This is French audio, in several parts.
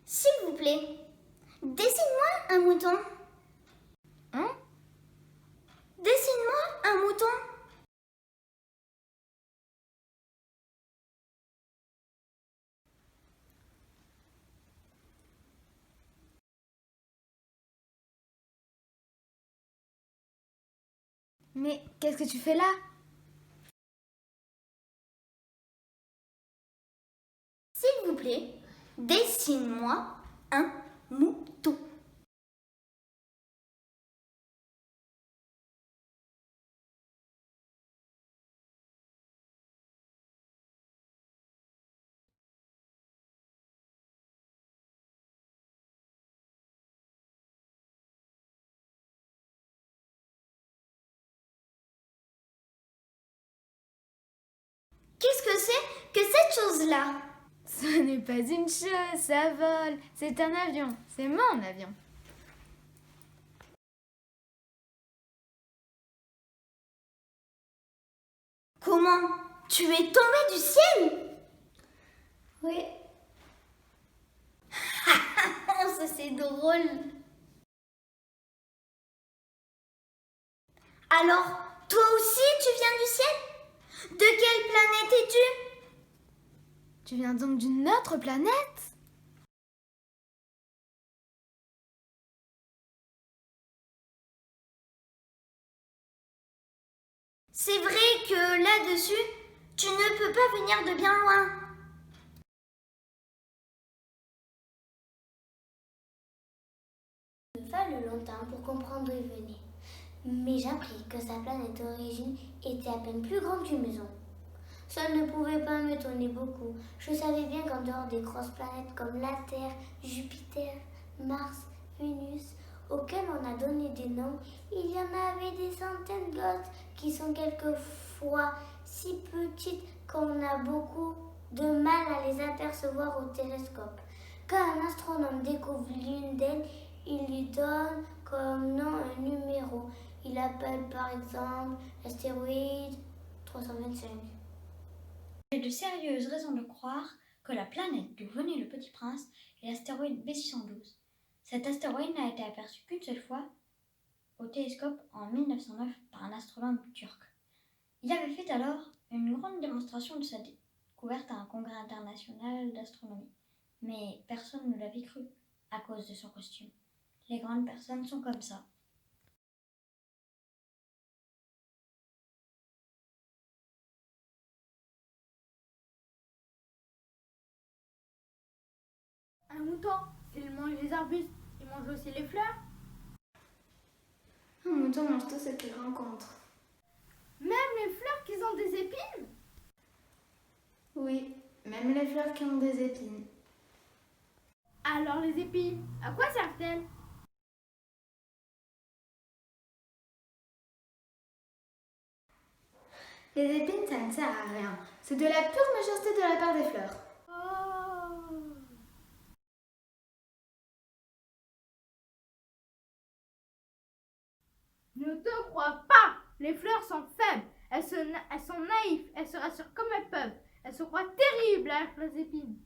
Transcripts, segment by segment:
S'il vous plaît, dessine-moi un mouton. Hein? Dessine-moi un mouton. Mais qu'est-ce que tu fais là? S'il vous plaît, dessine-moi un mouton. Qu'est-ce que c'est que cette chose-là? Ce n'est pas une chose, ça vole. C'est un avion. C'est mon avion. Comment? Tu es tombé du ciel? Oui. Ça c'est drôle. Alors, toi aussi tu viens du ciel? De quelle planète es-tu? Tu viens donc d'une autre planète? C'est vrai que là-dessus, tu ne peux pas venir de bien loin. Il fallut longtemps pour comprendre d'où il venait. Mais j'appris que sa planète d'origine était à peine plus grande qu'une maison. Ça ne pouvait pas m'étonner beaucoup. Je savais bien qu'en dehors des grosses planètes comme la Terre, Jupiter, Mars, Vénus, auxquelles on a donné des noms, il y en avait des centaines d'autres qui sont quelquefois si petites qu'on a beaucoup de mal à les apercevoir au télescope. Quand un astronome découvre l'une d'elles, il lui donne comme nom un numéro. Il appelle par exemple l'astéroïde 325. J'ai de sérieuses raisons de croire que la planète d'où venait le petit prince est l'astéroïde B612. Cet astéroïde n'a été aperçu qu'une seule fois au télescope en 1909 par un astronome turc. Il avait fait alors une grande démonstration de sa découverte à un congrès international d'astronomie. Mais personne ne l'avait cru à cause de son costume. Les grandes personnes sont comme ça. Un mouton, il mange les arbustes, il mange aussi les fleurs. Un mouton mange tout ce qu'il rencontre. Même les fleurs qui ont des épines. Oui, même les fleurs qui ont des épines. Alors les épines, à quoi servent-elles? Les épines, ça ne sert à rien. C'est de la pure méchanceté de la part des fleurs. Oh. Ne te crois pas. Les fleurs sont faibles. Elles sont naïves. Elles se rassurent comme elles peuvent. Elles se croient terribles avec les épines.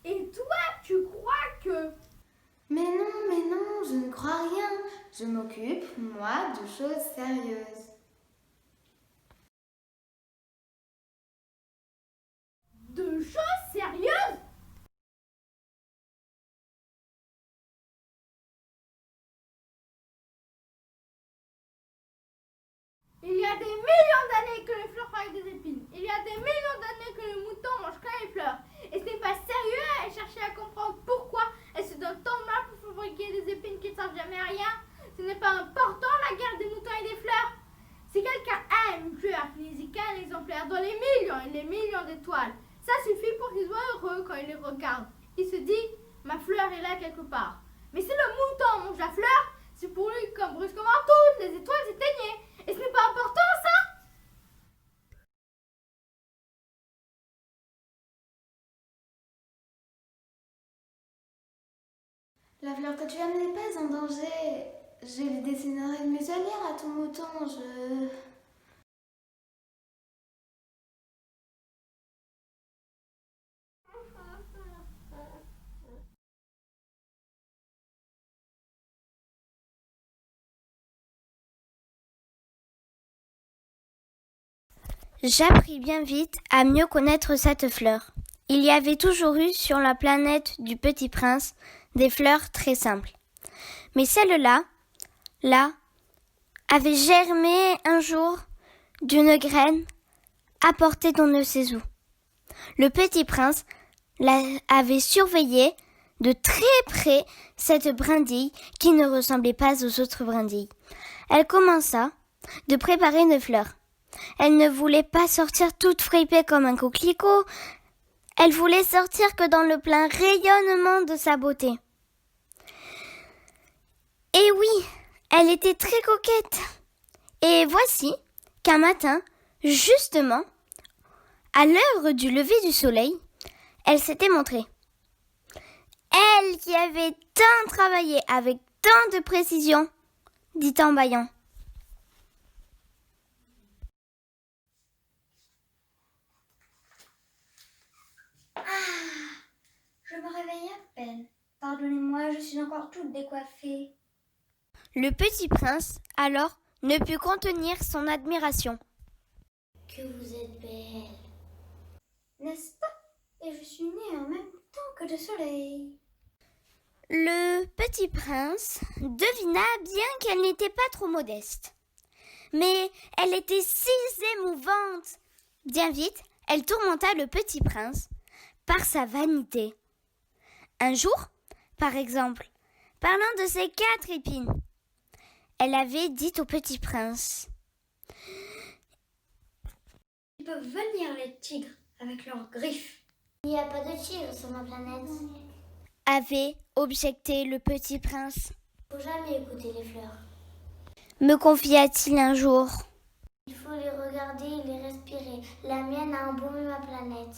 Et toi, tu crois que... Mais non, je ne crois rien. Je m'occupe, moi, de choses sérieuses. De choses sérieuses? Il y a des millions d'années que les fleurs font avec des épines. Il y a des millions d'années que les moutons mangent que les fleurs. Et ce n'est pas sérieux à chercher à comprendre pourquoi elles se donnent tant de mal pour fabriquer des épines qui ne servent jamais à rien. Ce n'est pas important la guerre des moutons et des fleurs. Si quelqu'un aime une fleur, qu'il n'y ait qu'un exemplaire dans les millions et les millions d'étoiles, ça suffit pour qu'il soit heureux quand il les regarde. Il se dit, ma fleur est là quelque part. Mais si le mouton mange la fleur, c'est pour lui comme brusquement toutes les étoiles s'éteignaient. Et ce n'est pas important ça? La fleur que tu aimes n'est pas en danger. Je lui dessinerai une muselière à ton mouton, J'appris bien vite à mieux connaître cette fleur. Il y avait toujours eu sur la planète du Petit Prince des fleurs très simples. Mais celle-là, avait germé un jour d'une graine apportée d'on ne sait où. Le Petit Prince avait surveillé de très près cette brindille qui ne ressemblait pas aux autres brindilles. Elle commença de préparer une fleur. Elle ne voulait pas sortir toute fripée comme un coquelicot. Elle voulait sortir que dans le plein rayonnement de sa beauté. Et oui, elle était très coquette. Et voici qu'un matin, justement, à l'heure du lever du soleil, elle s'était montrée. Elle qui avait tant travaillé avec tant de précision, dit en bâillant. Je me réveille à peine. Pardonnez-moi, je suis encore toute décoiffée. Le Petit Prince, alors, ne put contenir son admiration. Que vous êtes belle. N'est-ce pas? Et je suis née en même temps que le soleil. Le Petit Prince devina bien qu'elle n'était pas trop modeste. Mais elle était si émouvante. Bien vite, elle tourmenta le Petit Prince par sa vanité. Un jour, par exemple, parlant de ses 4 épines, elle avait dit au Petit Prince: Ils peuvent venir les tigres avec leurs griffes. Il n'y a pas de tigre sur ma planète. avait objecté le Petit Prince. Faut jamais écouter les fleurs. Me confia-t-il un jour. Il faut les regarder et les respirer. La mienne a embaumé ma planète.